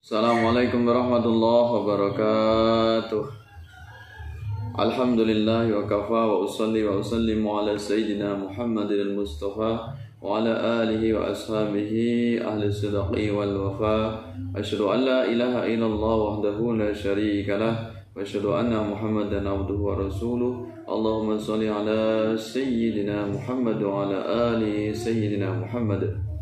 Assalamualaikum warahmatullahi wabarakatuh. Alhamdulillah wa kafa wa usalli wa usallimu ala sayyidina Muhammadin al-Mustafa wa ala alihi wa ashabihi ahli sidqi wal wafa. Asyhadu an la ilaha illallah wahdahu la syarika lah wa asyhadu anna Muhammadan abduhu wa rasuluh. Allahumma shalli ala sayyidina Muhammad wa ala ali sayyidina Muhammad.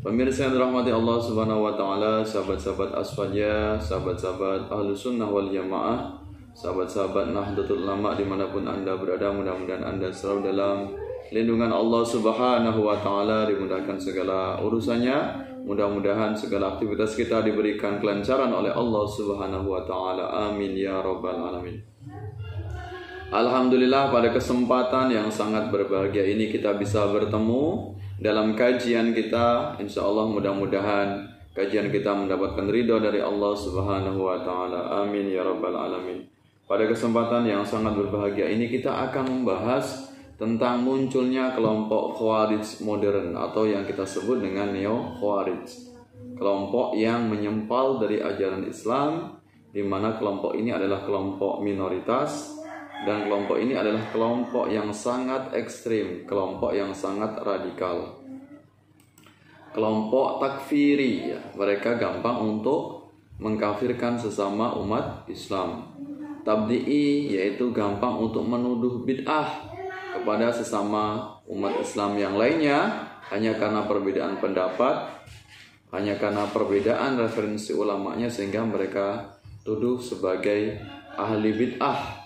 Pemirsa yang dirahmati Allah Subhanahu wa taala, sahabat-sahabat Asfadiyah, sahabat-sahabat Ahlus Sunnah wal Jamaah, sahabat-sahabat Nahdlatul Ulama dimanapun Anda berada, mudah-mudahan Anda selalu dalam lindungan Allah Subhanahu wa taala, dimudahkan segala urusannya, mudah-mudahan segala aktivitas kita diberikan kelancaran oleh Allah Subhanahu wa taala. Amin ya rabbal alamin. Alhamdulillah, pada kesempatan yang sangat berbahagia ini kita bisa bertemu dalam kajian kita. Insya Allah mudah-mudahan kajian kita mendapatkan ridho dari Allah Subhanahu wa taala. Amin ya rabbal alamin. Pada kesempatan yang sangat berbahagia ini kita akan membahas tentang munculnya kelompok Khawarij modern atau yang kita sebut dengan Neo Khawarij. Kelompok yang menyempal dari ajaran Islam, di mana kelompok ini adalah kelompok minoritas. Dan kelompok ini adalah kelompok yang sangat ekstrim, kelompok yang sangat radikal. Kelompok takfiri, ya. Mereka gampang untuk mengkafirkan sesama umat Islam. Tabdi'i, yaitu gampang untuk menuduh bid'ah kepada sesama umat Islam yang lainnya, hanya karena perbedaan pendapat, hanya karena perbedaan referensi ulamanya, sehingga mereka tuduh sebagai ahli bid'ah.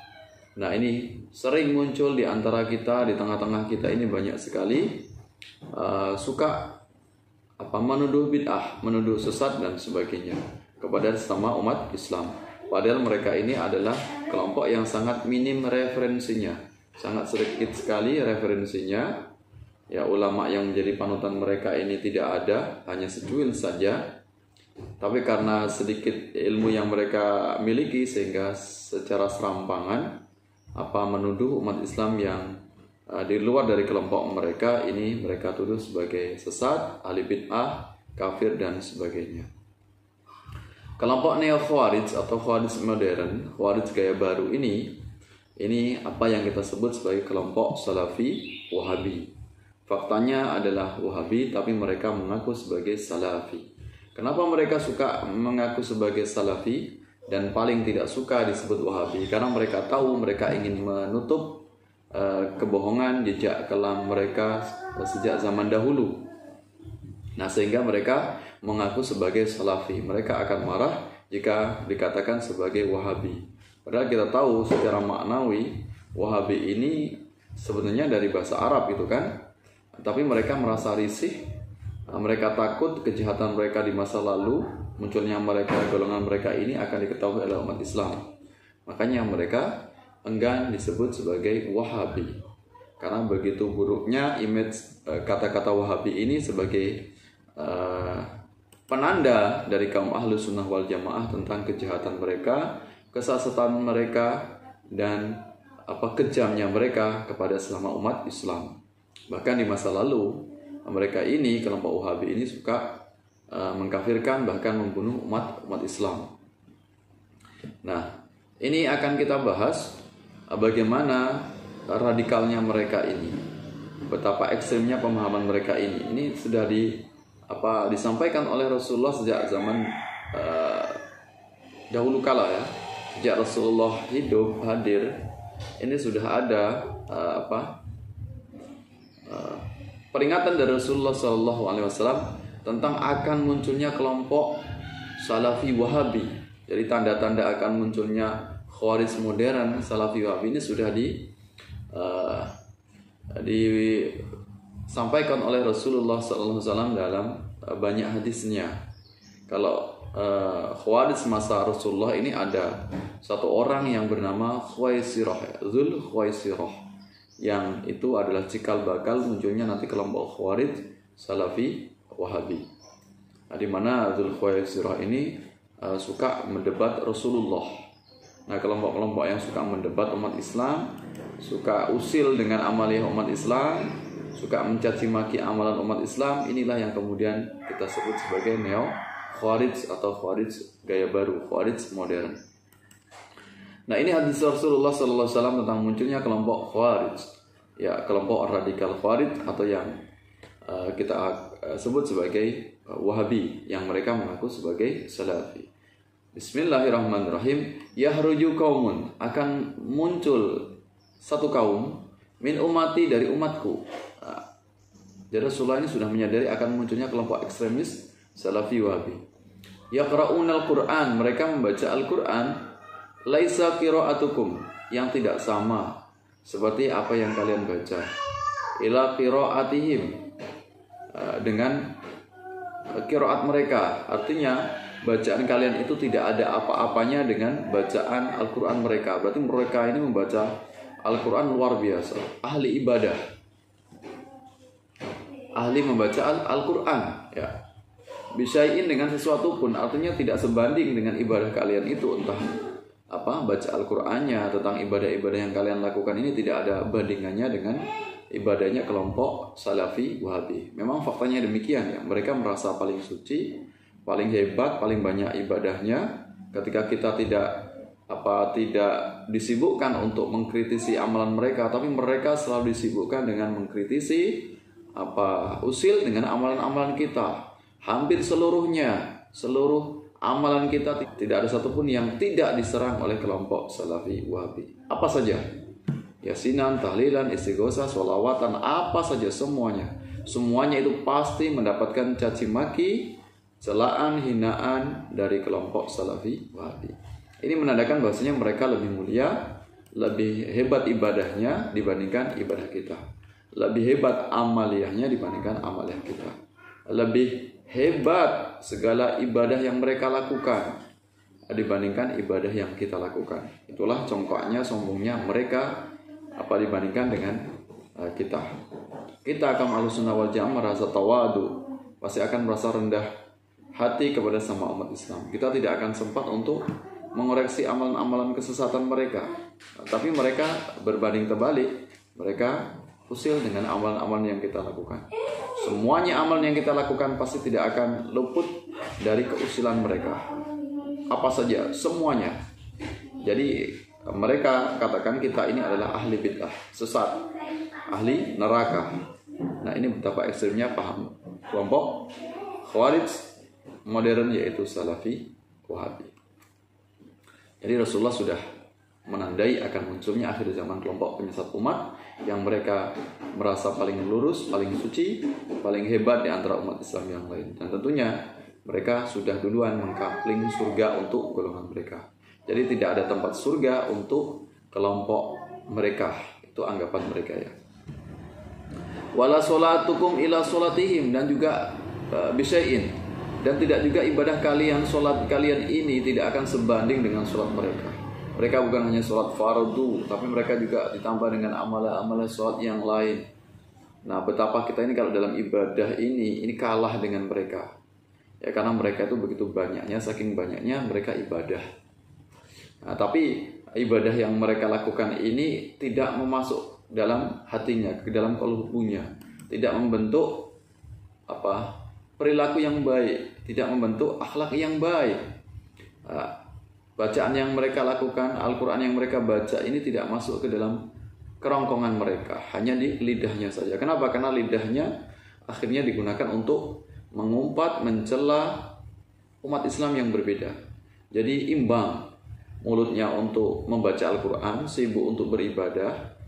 Nah, ini sering muncul di antara kita, di tengah-tengah kita ini banyak sekali suka menuduh bid'ah, menuduh sesat dan sebagainya kepada sesama umat Islam. Padahal mereka ini adalah kelompok yang sangat minim referensinya, sangat sedikit sekali referensinya. Ya, ulama yang menjadi panutan mereka ini tidak ada, hanya secuil saja. Tapi karena sedikit ilmu yang mereka miliki, sehingga secara serampangan menuduh umat Islam yang di luar dari kelompok mereka ini mereka tuduh sebagai sesat, ahli bid'ah, kafir dan sebagainya. Kelompok Neo Khawarij atau Khawarij modern, Khawarij gaya baru ini apa yang kita sebut sebagai kelompok Salafi Wahabi. Faktanya adalah Wahabi, tapi mereka mengaku sebagai Salafi. Kenapa mereka suka mengaku sebagai Salafi dan paling tidak suka disebut Wahabi? Karena mereka tahu mereka ingin menutup kebohongan jejak kelam mereka sejak zaman dahulu. Nah, sehingga mereka mengaku sebagai Salafi. Mereka akan marah jika dikatakan sebagai Wahabi. Padahal kita tahu secara maknawi Wahabi ini sebenarnya dari bahasa Arab itu kan. Tapi mereka merasa risih, mereka takut kejahatan mereka di masa lalu, munculnya mereka, golongan mereka ini akan diketahui oleh umat Islam. Makanya mereka enggan disebut sebagai Wahabi, karena begitu buruknya image kata-kata Wahabi ini sebagai penanda dari kaum Ahlus Sunnah wal Jamaah tentang kejahatan mereka, kesesatan mereka, dan kejamnya mereka kepada sesama umat Islam. Bahkan di masa lalu mereka ini, kelompok Wahabi ini suka mengkafirkan, bahkan membunuh umat Islam. Nah, ini akan kita bahas bagaimana radikalnya mereka ini, betapa ekstrimnya pemahaman mereka ini. Ini sudah disampaikan oleh Rasulullah sejak zaman dahulu kala, ya. Sejak Rasulullah hidup hadir, ini sudah ada peringatan dari Rasulullah SAW tentang akan munculnya kelompok Salafi Wahabi. Jadi tanda-tanda akan munculnya Khawarij modern, Salafi Wahabi ini sudah disampaikan oleh Rasulullah SAW dalam banyak hadisnya. Kalau Khawarij masa Rasulullah ini ada satu orang yang bernama Khuwaisirah, Dzul Khuwaisirah, yang itu adalah cikal bakal munculnya nanti kelompok Khawarij Salafi Wahabi. Nah, di mana Dzul Khuwaisirah ini suka mendebat Rasulullah. Nah, kelompok-kelompok yang suka mendebat umat Islam, suka usil dengan amalia umat Islam, suka mencaci maki amalan umat Islam, inilah yang kemudian kita sebut sebagai Neo Khawarij atau Khawarij gaya baru, Khawarij modern. Nah, ini hadis Rasulullah SAW tentang munculnya kelompok Khawarij, ya kelompok radikal Khawarij atau yang kita sebut sebagai Wahabi, yang mereka mengaku sebagai Salafi. Bismillahirrahmanirrahim. Yahruju qaumun, akan muncul satu kaum min ummati, dari umatku. Jadi Rasulullah ini sudah menyadari akan munculnya kelompok ekstremis Salafi Wahabi. Yaqra'unal Qur'an, mereka membaca Al-Qur'an, laisa qira'atukum, yang tidak sama seperti apa yang kalian baca. Ila qira'atihim, dengan qiraat mereka. Artinya bacaan kalian itu tidak ada apa-apanya dengan bacaan Al-Qur'an mereka. Berarti mereka ini membaca Al-Qur'an luar biasa, ahli ibadah, ahli membaca Al-Qur'an, ya. Bisain, dengan sesuatu pun, artinya tidak sebanding dengan ibadah kalian itu, entah apa baca Al-Qur'annya, tentang ibadah-ibadah yang kalian lakukan ini tidak ada bandingannya dengan ibadahnya kelompok Salafi Wahabi. Memang faktanya demikian, ya. Mereka merasa paling suci, paling hebat, paling banyak ibadahnya. Ketika kita tidak disibukkan untuk mengkritisi amalan mereka, tapi mereka selalu disibukkan dengan mengkritisi usil dengan amalan-amalan kita. Hampir seluruhnya, seluruh amalan kita tidak ada satupun yang tidak diserang oleh kelompok Salafi Wahabi. Apa saja? Yasinan, tahlilan, istighosah, sholawatan, apa saja, semuanya itu pasti mendapatkan caci maki, celaan, hinaan dari kelompok Salafi Wahabi. Ini menandakan bahwasanya mereka lebih mulia, lebih hebat ibadahnya dibandingkan ibadah kita, lebih hebat amaliyahnya dibandingkan amaliyah kita, lebih hebat segala ibadah yang mereka lakukan dibandingkan ibadah yang kita lakukan. Itulah congkaknya, sombongnya mereka dibandingkan dengan kita. Kita akan Ahlussunnah wal Jamaah merasa tawadu, pasti akan merasa rendah hati kepada sama umat Islam. Kita tidak akan sempat untuk mengoreksi amalan-amalan kesesatan mereka, tapi mereka berbanding terbalik, mereka usil dengan amalan-amalan yang kita lakukan. Semuanya amalan yang kita lakukan pasti tidak akan luput dari keusilan mereka. Apa saja, semuanya. Jadi mereka katakan kita ini adalah ahli bid'ah, sesat, ahli neraka. Nah, ini betapa ekstrimnya paham kelompok Khawarij modern, yaitu Salafi Wahabi. Jadi Rasulullah sudah menandai akan munculnya akhir zaman kelompok penyesat umat yang mereka merasa paling lurus, paling suci, paling hebat di antara umat Islam yang lain. Dan tentunya mereka sudah duluan mengkapling surga untuk golongan mereka. Jadi tidak ada tempat surga untuk kelompok mereka. Itu anggapan mereka, ya. Wala sholatukum ila sholatihim, dan juga bisain, dan tidak juga ibadah kalian, sholat kalian ini tidak akan sebanding dengan sholat mereka. Mereka bukan hanya sholat fardu, tapi mereka juga ditambah dengan amalan-amalan sholat yang lain. Nah, betapa kita ini kalau dalam ibadah ini kalah dengan mereka. Ya, karena mereka itu begitu banyaknya, saking banyaknya mereka ibadah. Nah, tapi ibadah yang mereka lakukan ini tidak memasuk dalam hatinya, ke dalam qalbunya, tidak membentuk perilaku yang baik, tidak membentuk akhlak yang baik. Bacaan yang mereka lakukan, Al-Quran yang mereka baca ini tidak masuk ke dalam kerongkongan mereka, hanya di lidahnya saja. Kenapa? Karena lidahnya akhirnya digunakan untuk mengumpat, mencela umat Islam yang berbeda. Jadi imbang, mulutnya untuk membaca Al-Quran, sibuk untuk beribadah,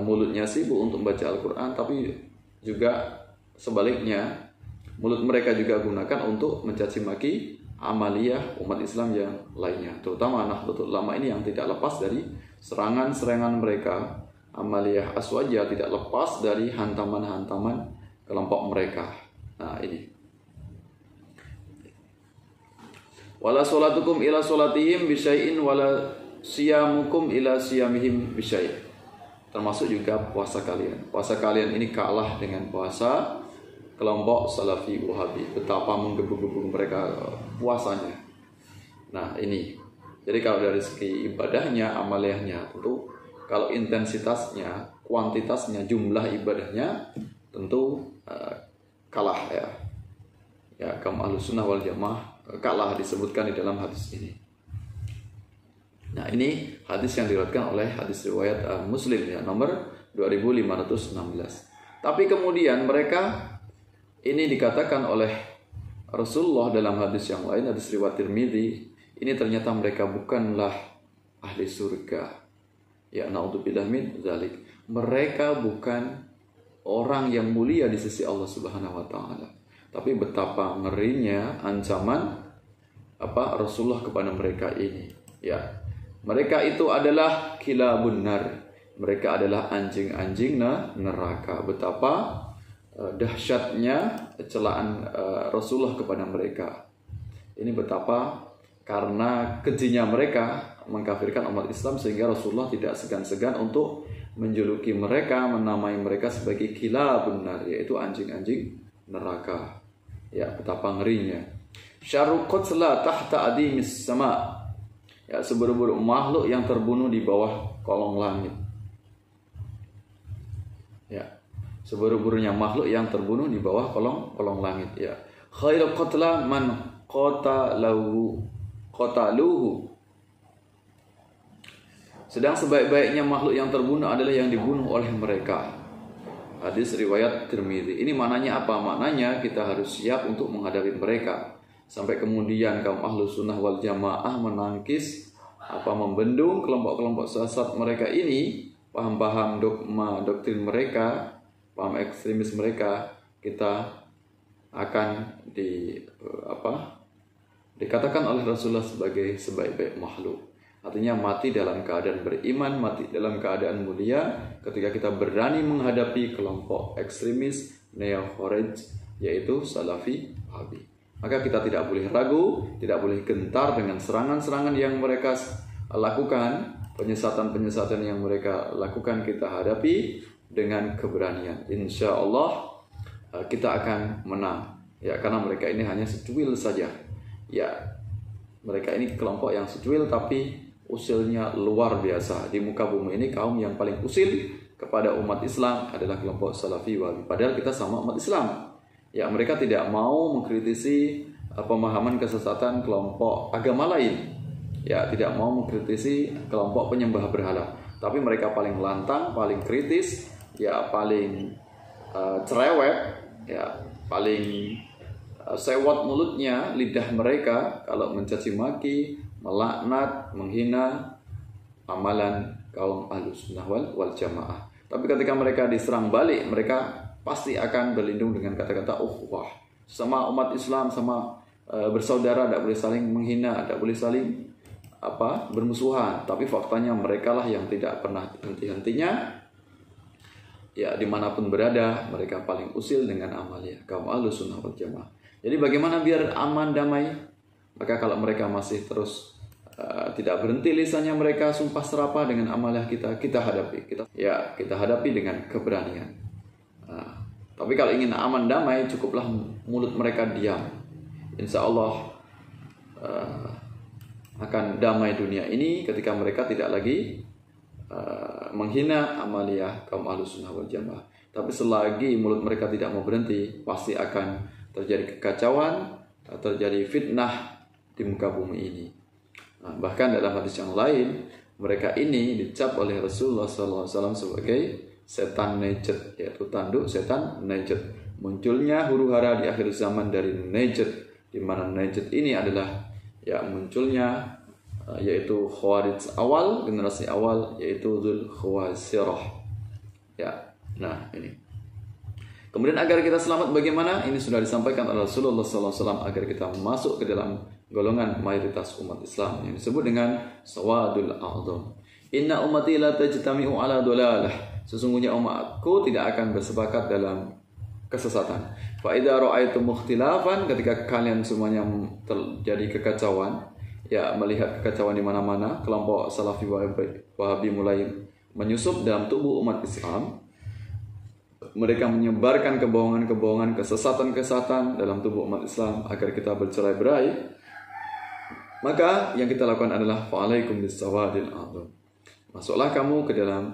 mulutnya sibuk untuk membaca Al-Quran, tapi juga sebaliknya, mulut mereka juga gunakan untuk mencaci maki amaliyah umat Islam yang lainnya, terutama Nahdlatul Ulama ini yang tidak lepas dari serangan-serangan mereka. Amaliyah Aswajah tidak lepas dari hantaman-hantaman kelompok mereka. Nah, ini. Wala sholatukum ila sholatihim bisyai'in wala siyamukum ila siyamihim bisyai'. Termasuk juga puasa kalian. Puasa kalian ini kalah dengan puasa kelompok Salafi Wahabi. Betapa menggebu-gebu mereka puasanya. Nah, ini. Jadi kalau dari segi ibadahnya, amaliyahnya, tentu kalau intensitasnya, kuantitasnya, jumlah ibadahnya tentu kalah, ya. Ya, kaum Ahlussunnah wal Jamaah kalah disebutkan di dalam hadis ini. Nah, ini hadis yang diriwayatkan oleh hadis riwayat Muslim ya, nomor 2516. Tapi kemudian mereka ini dikatakan oleh Rasulullah dalam hadis yang lain, hadis riwayat Tirmidzi, ini ternyata mereka bukanlah ahli surga. Ya, naudzubillah min dzalik. Mereka bukan orang yang mulia di sisi Allah Subhanahu wa taala. Tapi betapa ngerinya ancaman Rasulullah kepada mereka ini. Ya. Mereka itu adalah kilabun nar. Mereka adalah anjing-anjing neraka. Betapa dahsyatnya celaan Rasulullah kepada mereka. Ini betapa karena kejinya mereka mengkafirkan umat Islam sehingga Rasulullah tidak segan-segan untuk menjuluki mereka, menamai mereka sebagai kilabun nar, yaitu anjing-anjing neraka. Ya, betapa ngerinya. Syarru qatla tahta adimis sama. Ya, seburuk-buruk makhluk yang terbunuh di bawah kolong langit. Ya, seburuk-buruknya makhluk yang terbunuh di bawah kolong langit. Ya, khairu qatla man qataluhu. Sedang sebaik-baiknya makhluk yang terbunuh adalah yang dibunuh oleh mereka. Hadis riwayat Tirmidzi. Ini maknanya apa? Maknanya kita harus siap untuk menghadapi mereka. Sampai kemudian kaum Ahlus Sunnah wal Jamaah menangkis membendung kelompok-kelompok sesat mereka ini, paham-paham dogma doktrin mereka, paham ekstremis mereka, kita akan dikatakan oleh Rasulullah sebagai sebaik-baik makhluk. Artinya mati dalam keadaan beriman, mati dalam keadaan mulia ketika kita berani menghadapi kelompok ekstremis neo-Khawarij, yaitu Salafi Wahabi. Maka kita tidak boleh ragu, tidak boleh gentar dengan serangan-serangan yang mereka lakukan, penyesatan-penyesatan yang mereka lakukan kita hadapi dengan keberanian. Insya Allah kita akan menang. Ya, karena mereka ini hanya secuil saja. Ya, mereka ini kelompok yang secuil tapi usilnya luar biasa. Di muka bumi ini kaum yang paling usil kepada umat Islam adalah kelompok Salafi Wahabi. Padahal kita sama umat Islam. Ya, mereka tidak mau mengkritisi pemahaman kesesatan kelompok agama lain. Ya, tidak mau mengkritisi kelompok penyembah berhala. Tapi mereka paling lantang, paling kritis, ya paling cerewet, ya paling sewot mulutnya, lidah mereka kalau mencaci maki, melaknat, menghina amalan kaum Ahlus Sunnah wal Jamaah. Tapi ketika mereka diserang balik, mereka pasti akan berlindung dengan kata-kata ukhuwah. Sama umat Islam, sama bersaudara, tidak boleh saling menghina, tidak boleh saling bermusuhan. Tapi faktanya mereka lah yang tidak pernah henti-hentinya. Ya, dimanapun berada, mereka paling usil dengan amalia kaum Ahlus Sunnah wal Jamaah. Jadi bagaimana biar aman damai? Maka kalau mereka masih terus tidak berhenti lisannya mereka sumpah serapah dengan amalia kita hadapi. Kita hadapi dengan keberanian. Tapi kalau ingin aman damai, cukuplah mulut mereka diam. Insya Allah akan damai dunia ini ketika mereka tidak lagi menghina amalia kaum Ahlus Sunnah wal Jamaah. Tapi selagi mulut mereka tidak mau berhenti, pasti akan terjadi kekacauan, terjadi fitnah di muka bumi ini. Bahkan dalam hadis yang lain, mereka ini dicap oleh Rasulullah SAW sebagai setan Najd, yaitu tanduk setan Najd. Munculnya huru-hara di akhir zaman dari Najd, di mana Najd ini adalah munculnya yaitu Khawarij awal, generasi awal, yaitu Dzul Khawaisirah. Ya, nah ini. Kemudian agar kita selamat bagaimana? Ini sudah disampaikan oleh Rasulullah SAW agar kita masuk ke dalam golongan mayoritas umat Islam yang disebut dengan Sawadul A'zam. Inna ummati la tajtami'u ala dolalah. Sesungguhnya umatku tidak akan bersepakat dalam kesesatan. Fa idza ra'aitum ikhtilafan, ketika kalian semuanya terjadi kekacauan, ya melihat kekacauan di mana-mana, kelompok Salafi Wahabi mulai menyusup dalam tubuh umat Islam. Mereka menyebarkan kebohongan-kebohongan, kesesatan-kesesatan dalam tubuh umat Islam agar kita bercerai-berai. Maka yang kita lakukan adalah fa'alaikum bis-sawadil a'zam. Masuklah kamu ke dalam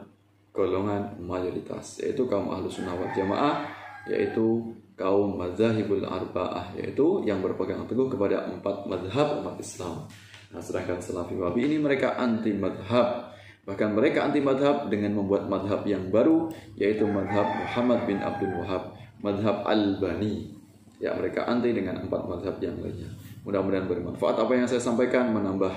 golongan mayoritas, yaitu kaum Ahlus Sunnah wal Jamaah, yaitu kaum madzhabul arba'ah, yaitu yang berpegang teguh kepada 4 mazhab umat Islam. Nah, sedangkan Salafi Wahabi ini mereka anti mazhab. Bahkan mereka anti mazhab dengan membuat mazhab yang baru, yaitu mazhab Muhammad bin Abdul Wahhab, mazhab Albani. Ya, mereka anti dengan 4 mazhab yang lainnya. Mudah-mudahan bermanfaat apa yang saya sampaikan, menambah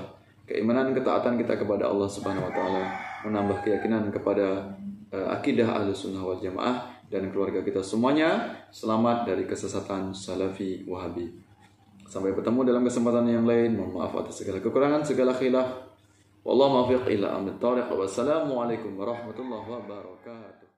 keimanan ketaatan kita kepada Allah Subhanahu wa taala, menambah keyakinan kepada akidah Ahlussunnah wal Jamaah, dan keluarga kita semuanya selamat dari kesesatan Salafi Wahabi. Sampai bertemu dalam kesempatan yang lain. Mohon maaf atas segala kekurangan, segala khilaf. Wallahu muwaffiq ila aqwamit thoriq. Wassalamualaikum warahmatullahi wabarakatuh.